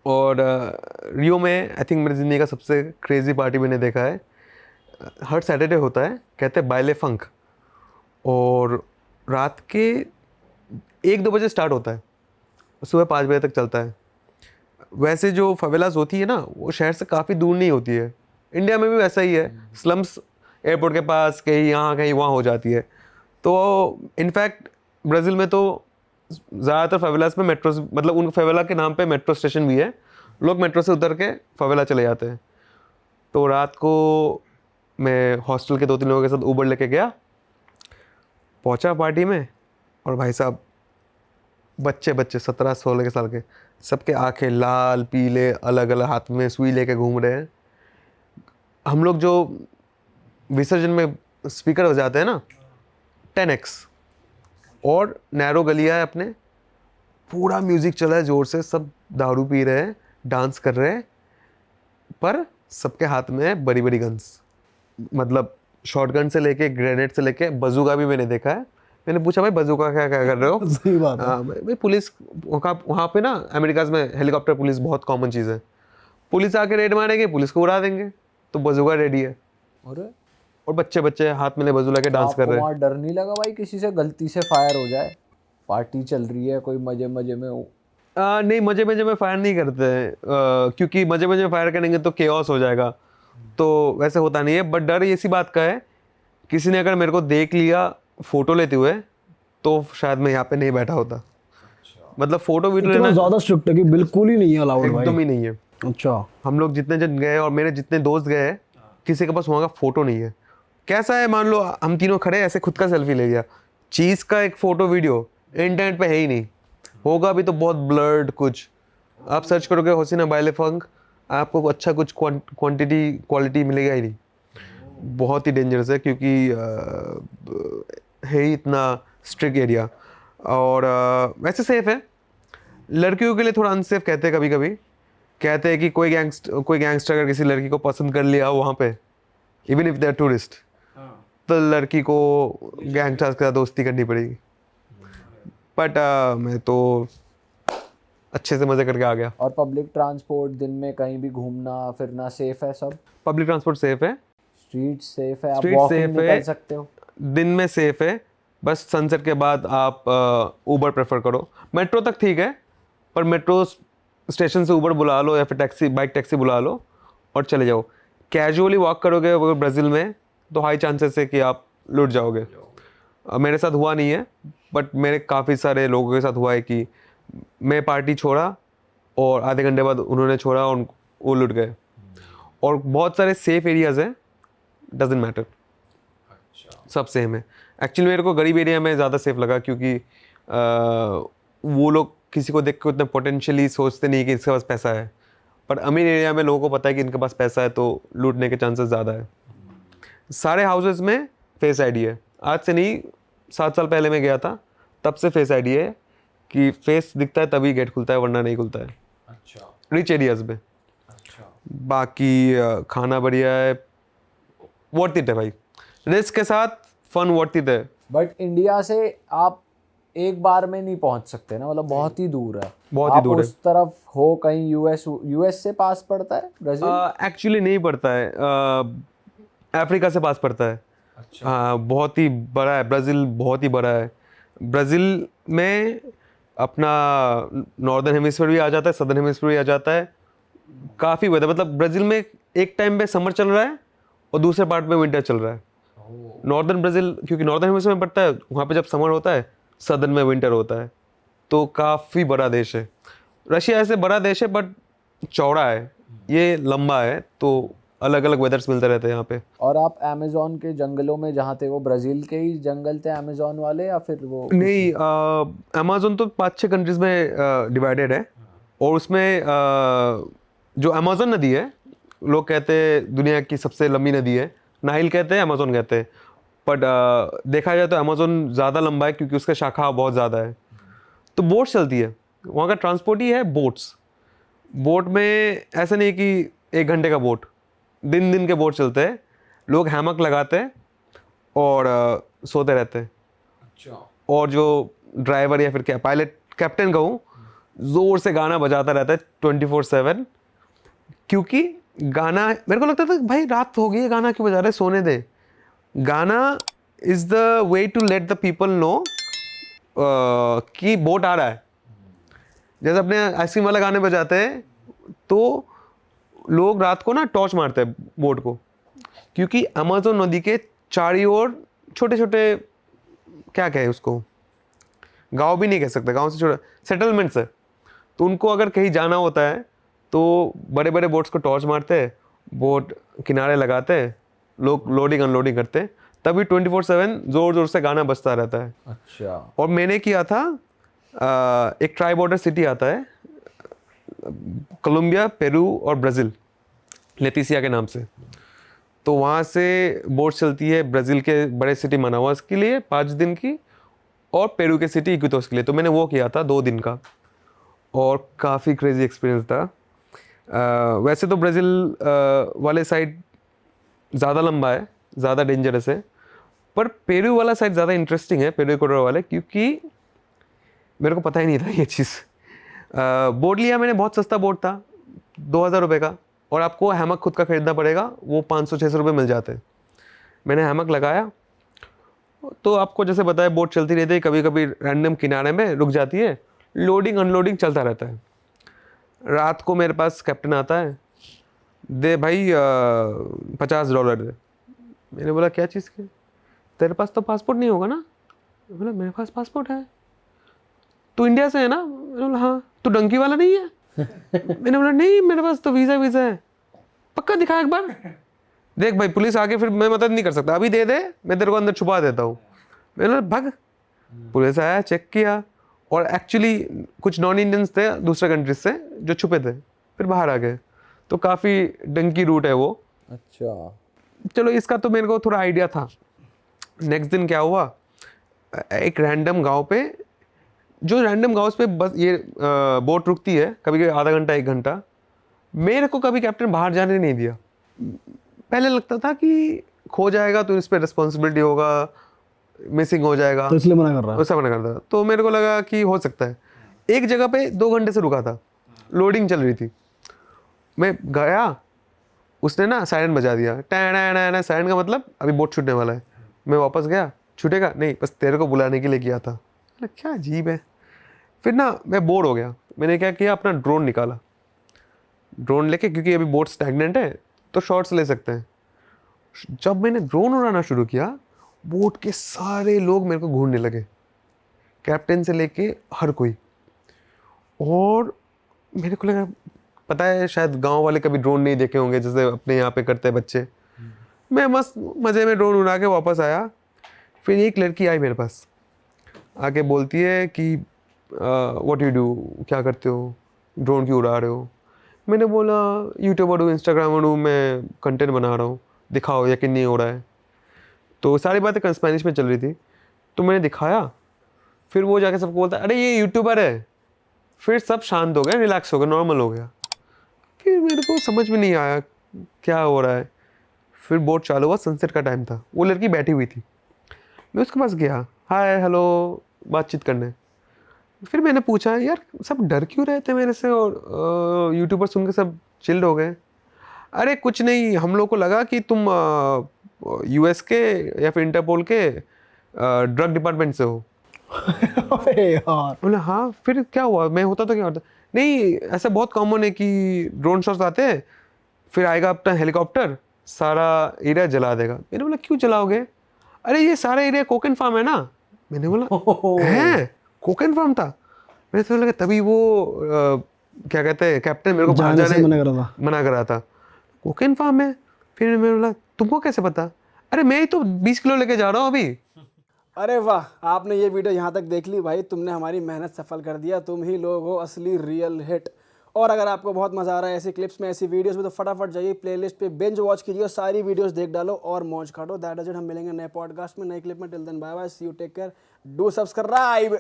और रियो में I think मेरी ज़िंदगी का सबसे क्रेज़ी पार्टी मैंने देखा है। हर सैटरडे होता है, कहते हैं बाइले फंक, और रात के 1-2 बजे स्टार्ट होता है, सुबह 5 बजे तक चलता है। वैसे जो फवेलास होती है ना, वो शहर से काफ़ी दूर नहीं होती है। इंडिया में भी वैसा ही है, स्लम्स एयरपोर्ट के पास कहीं वहाँ हो जाती है। तो इनफैक्ट ब्राज़ील में तो ज़्यादातर फवेलास में मेट्रो, मतलब उन फवेला के नाम पे मेट्रो स्टेशन भी है, लोग मेट्रो से उतर के फवेला चले जाते हैं। तो रात को मैं हॉस्टल के 2-3 लोगों के साथ उबर लेके गया, पहुंचा पार्टी में, और भाई साहब बच्चे बच्चे 17-16 के साल के, सबके आंखें लाल पीले, अलग अलग हाथ में सुई लेके घूम रहे हैं। हम लोग जो विसर्जन में स्पीकर बजाते हैं ना, 10x, और नैरो गलियाँ है अपने, पूरा म्यूज़िक चल रहा है ज़ोर से, सब दारू पी रहे हैं, डांस कर रहे हैं, पर सबके हाथ में है बड़ी बड़ी गन्स। मतलब शॉटगन से लेके ग्रेनेड से लेके बजूका भी मैंने देखा है। मैंने पूछा भाई बजूका क्या क्या कर रहे हो? सही बात है। भाई पुलिस वहाँ पे ना, अमेरिकाज में हेलीकॉप्टर पुलिस बहुत कॉमन चीज़ है। पुलिस आके रेड मारेंगे, पुलिस को उड़ा देंगे, तो बजूका रेडी है। और बच्चे बच्चे हाथ में ले बजूला के डांस कर रहे हैं। वहाँ डर नहीं लगा भाई किसी से गलती से फायर हो जाए? पार्टी चल रही है, कोई मजे मजे में हो। नहीं, मजे मजे में फायर नहीं करते हैं, क्योंकि मजे मजे में फायर करेंगे तो केओस हो जाएगा, तो वैसे होता नहीं है। बट डर इसी बात का है, किसी ने अगर मेरे को देख लिया फ़ोटो लेते हुए, तो शायद मैं यहाँ पे नहीं बैठा होता। मतलब फ़ोटो वीडियो इतना लेना ज्यादा स्ट्रिक्ट है कि बिल्कुल ही नहीं है अलाउड भाई? एकदम ही नहीं है। अच्छा। हम लोग जितने जन गए और मेरे जितने दोस्त गए, किसी के पास वहाँ का फ़ोटो नहीं है। कैसा है, मान लो हम तीनों खड़े ऐसे खुद का सेल्फी ले लिया, चीज़ का एक फ़ोटो वीडियो इंटरनेट पे है ही नहीं, होगा भी तो बहुत ब्लर्ड कुछ। आप सर्च करोगे हुसैन बाइले फंक, आपको अच्छा कुछ क्वालिटी मिलेगा ही नहीं। बहुत ही डेंजरस है, क्योंकि है ही इतना स्ट्रिक्ट एरिया। और वैसे सेफ है, लड़कियों के लिए थोड़ा अनसेफ कहते हैं कभी कभी। कहते हैं कि कोई गैंगस्टर अगर किसी लड़की को पसंद कर लिया वहाँ पे, even if they are tourist, तो लड़की को गैंगस्टर्स के साथ दोस्ती करनी पड़ेगी। बट मैं तो अच्छे से मज़े करके आ गया। और पब्लिक ट्रांसपोर्ट दिन में कहीं भी घूमना फिरना सेफ है सब? पब्लिक ट्रांसपोर्ट सेफ है, स्ट्रीट सेफ है, आप स्ट्रीट वॉकिंग सेफ निकल है, सकते हो? दिन में सेफ है। बस सनसेट के बाद आप उबर प्रेफर करो। मेट्रो तक ठीक है, पर मेट्रो स्टेशन से उबर बुला लो या फिर बाइक टैक्सी बुला लो और चले जाओ। कैजुअली वॉक करोगे अगर ब्राज़ील में, तो हाई चांसेस है कि आप लुट जाओगे। मेरे साथ हुआ नहीं है, बट मेरे काफ़ी सारे लोगों के साथ हुआ है कि मैं पार्टी छोड़ा और आधे घंटे बाद उन्होंने छोड़ा और वो लुट गए। और बहुत सारे सेफ एरियाज़ हैं, डजेंट मैटर, सब सेम है। एक्चुअली मेरे को गरीब एरिया में ज़्यादा सेफ लगा, क्योंकि वो लोग किसी को देख के उतना पोटेंशियली सोचते नहीं कि इसके पास पैसा है। पर अमीर एरिया में लोगों को पता है कि इनके पास पैसा है, तो लूटने के चांसेस ज़्यादा है। सारे हाउसेस में फेस आईडी है, आज से नहीं 7 साल पहले मैं गया था तब से फेस आईडी है, कि फेस दिखता है तभी गेट खुलता है, वरना नहीं खुलता है। अच्छा। रिच एरियाज में। अच्छा। बाकी खाना बढ़िया है, वर्थ इट है भाई, रिस्क के साथ फन वर्थ इट है। बट इंडिया से आप एक बार में नहीं पहुंच सकते ना, मतलब बहुत ही दूर है। बहुत ही आप दूर है। उस तरफ हो कहीं, यूएस से पास पड़ता है ब्राजील? एक्चुअली नहीं पड़ता है, अफ्रीका से पास पड़ता है। अच्छा। हाँ, बहुत ही बड़ा है ब्राज़ील, बहुत ही बड़ा है। ब्राज़ील में अपना नॉर्दर्न हेमिस्फीयर भी आ जाता है, सदर्न हेमिस्फीयर भी आ जाता है। काफ़ी वेदर, मतलब ब्राज़ील में एक टाइम पे समर चल रहा है और दूसरे पार्ट में विंटर चल रहा है। नॉर्दर्न ब्राज़ील क्योंकि नॉर्दर्न हेमिस्फीयर में पड़ता है, वहाँ पे जब समर होता है, सदर्न में विंटर होता है। तो काफ़ी बड़ा देश है। रशिया ऐसे बड़ा देश है बट चौड़ा है, ये लंबा है, तो अलग अलग वेदर्स मिलते रहते हैं यहाँ पे। और आप अमेज़न के जंगलों में जहाँ थे, वो ब्राज़ील के ही जंगल थे अमेज़न वाले, या फिर वो? नहीं, अमेज़न तो 5-6 कंट्रीज में डिवाइडेड है, और उसमें जो अमेज़न नदी है, लोग कहते हैं दुनिया की सबसे लंबी नदी है, नाइल कहते हैं, अमेज़न कहते हैं। बट देखा जाए तो अमेज़न ज़्यादा लंबा है, क्योंकि उसका शाखा बहुत ज़्यादा है। तो बोट्स चलती है, वहाँ का ट्रांसपोर्ट ही है बोट्स। बोट में ऐसा नहीं कि 1 घंटे का बोट, दिन दिन के बोट चलते हैं। लोग हैमक लगाते हैं और सोते रहते हैं। अच्छा। और जो ड्राइवर या फिर क्या पायलट, कैप्टन कहूँ, ज़ोर से गाना बजाता रहता है 24/7, क्योंकि गाना मेरे को लगता था भाई रात हो गई है, गाना क्यों बजा रहे, सोने दे। गाना is the way to let the people know कि बोट आ रहा है। जैसे अपने आइसक्रीम वाला गाने बजाते हैं तो लोग रात को ना टॉर्च मारते हैं बोट को, क्योंकि अमेज़न नदी के चारों ओर छोटे छोटे, क्या कहे उसको, गांव भी नहीं कह सकते, गांव से छोटा सेटलमेंट्स है। तो उनको अगर कहीं जाना होता है तो बड़े बड़े बोट्स को टॉर्च मारते हैं, बोट किनारे लगाते हैं, लोग लोडिंग अनलोडिंग करते हैं, तभी 24/7 जोर जोर से गाना बजता रहता है। अच्छा। और मैंने किया था एक ट्राई बॉर्डर सिटी आता है कोलंबिया, पेरू और ब्राज़ील, लेटिसिया के नाम से। तो वहाँ से बोट चलती है ब्राज़ील के बड़े सिटी मनाउस के लिए 5 दिन की, और पेरू के सिटी इक्विटोस के लिए। तो मैंने वो किया था 2 दिन का, और काफ़ी क्रेजी एक्सपीरियंस था। वैसे तो ब्राज़ील वाले साइड ज़्यादा लंबा है, ज़्यादा डेंजरस है, पर पेरू वाला साइड ज़्यादा इंटरेस्टिंग है, पेरू इक्वेडर वाले, क्योंकि मेरे को पता ही नहीं था ये चीज़। बोट लिया मैंने, बहुत सस्ता बोट था, 2000 रुपये का, और आपको हैमक खुद का खरीदना पड़ेगा, वो 500-600 रुपये मिल जाते हैं। मैंने हैमक लगाया, तो आपको जैसे बताया बोट चलती रहती है, कभी कभी रैंडम किनारे में रुक जाती है, लोडिंग अनलोडिंग चलता रहता है। रात को मेरे पास कैप्टन आता है, दे भाई $50 दे। मैंने बोला क्या चीज़ के, तेरे पास तो पासपोर्ट नहीं होगा ना? बोला मेरे पास पासपोर्ट है। तू इंडिया से है ना? मैंने बोला हाँ। तू डंकी वाला नहीं है? मैंने बोला नहीं, मेरे पास तो वीज़ा है। पक्का दिखा एक बार। देख भाई पुलिस आके फिर मैं मदद नहीं कर सकता, अभी दे दे, मैं तेरे को अंदर छुपा देता हूँ। मैंने बोला भग। पुलिस आया, चेक किया, और एक्चुअली कुछ नॉन इंडियंस थे दूसरे कंट्रीज से जो छुपे थे, फिर बाहर आ गए। तो काफ़ी डंकी रूट है वो। अच्छा। चलो इसका तो मेरे को थोड़ा आइडिया था। नेक्स्ट दिन क्या हुआ, एक रैंडम गांव पे, जो रैंडम गांव पे बस ये बोट रुकती है, कभी कभी आधा घंटा 1 घंटा, मेरे को कभी कैप्टन बाहर जाने नहीं दिया। पहले लगता था कि खो जाएगा तो इस पर रिस्पॉन्सिबिलिटी होगा, मिसिंग हो जाएगा, तो इसलिए मना कर रहा है। उससे मना करता। तो मेरे को लगा कि हो सकता है। एक जगह पे 2 घंटे से रुका था, लोडिंग चल रही थी। मैं गया, उसने ना सायरन बजा दिया, टैन। सायरन का मतलब अभी बोट छूटने वाला है। मैं वापस गया, छूटेगा नहीं, बस तेरे को बुलाने के लिए किया था। मैंने क्या अजीब है। फिर ना मैं बोर हो गया, मैंने क्या किया, अपना ड्रोन निकाला, ड्रोन लेके, क्योंकि अभी बोट स्टैग्नेंट है तो शॉट्स ले सकते हैं। जब मैंने ड्रोन उड़ाना शुरू किया, बोट के सारे लोग मेरे को घूरने लगे, कैप्टन से लेके हर कोई। और मेरे को लगा, पता है शायद गांव वाले कभी ड्रोन नहीं देखे होंगे जैसे अपने यहाँ पे करते हैं बच्चे। मैं मस्त मज़े में ड्रोन उड़ा के वापस आया। फिर एक लड़की आई मेरे पास, आके बोलती है कि व्हाट यू डू, क्या करते हो, ड्रोन क्यों उड़ा रहे हो? मैंने बोला यूट्यूबर हूँ, इंस्टाग्रामर हूँ, मैं कंटेंट बना रहा हूँ, दिखाओ यकीन नहीं हो रहा है। तो सारी बातें स्पेनिश में चल रही थी, तो मैंने दिखाया। फिर वो जाके सबको बोलता अरे ये यूट्यूबर है। फिर सब शांत हो गए, रिलैक्स हो गए, नॉर्मल हो गया। फिर मेरे को समझ में नहीं आया क्या हो रहा है। फिर बोट चालू हुआ, सनसेट का टाइम था, वो लड़की बैठी हुई थी, मैं उसके पास गया, हाय हेलो बातचीत करने। फिर मैंने पूछा यार सब डर क्यों रहे थे मेरे से, और यूट्यूबर सुन के सब चिल्ड हो गए। अरे कुछ नहीं, हम लोग को लगा कि तुम यूएस के या फिर इंटरपोल के ड्रग डिपार्टमेंट से हो। अबे यार। बोले हाँ, फिर क्या हुआ, मैं होता तो क्या होता? नहीं ऐसा बहुत कॉमन है कि ड्रोन शॉट्स आते हैं, फिर आएगा अपना हेलीकॉप्टर, सारा एरिया जला देगा। मैंने बोला क्यों जलाओगे? अरे ये सारा एरिया कोकेन फार्म है ना। मैंने बोला है, कोकेन फार्म था? मैंने तो लगा तभी वो क्या कहते हैं कैप्टन मेरे को बाहर जाने से जाने मना कर रहा था। था। कोकेन फार्म है? फिर मैंने बोला तुमको कैसे पता? अरे मैं ही तो 20 किलो लेके जा रहा हूँ अभी। अरे वाह, आपने ये वीडियो यहाँ तक देख ली भाई, तुमने हमारी मेहनत सफल कर दिया। तुम ही लोग हो असली रियल हिट। और अगर आपको बहुत मजा आ रहा है ऐसी क्लिप्स में, ऐसी वीडियोस में, तो फटाफट जाइए प्लेलिस्ट पे बिंज वॉच कीजिए और सारी वीडियोस देख डालो और मौज काटो। That is it. हम मिलेंगे नए पॉडकास्ट में, नए क्लिप में। Till then bye bye, see you, take care, do subscribe.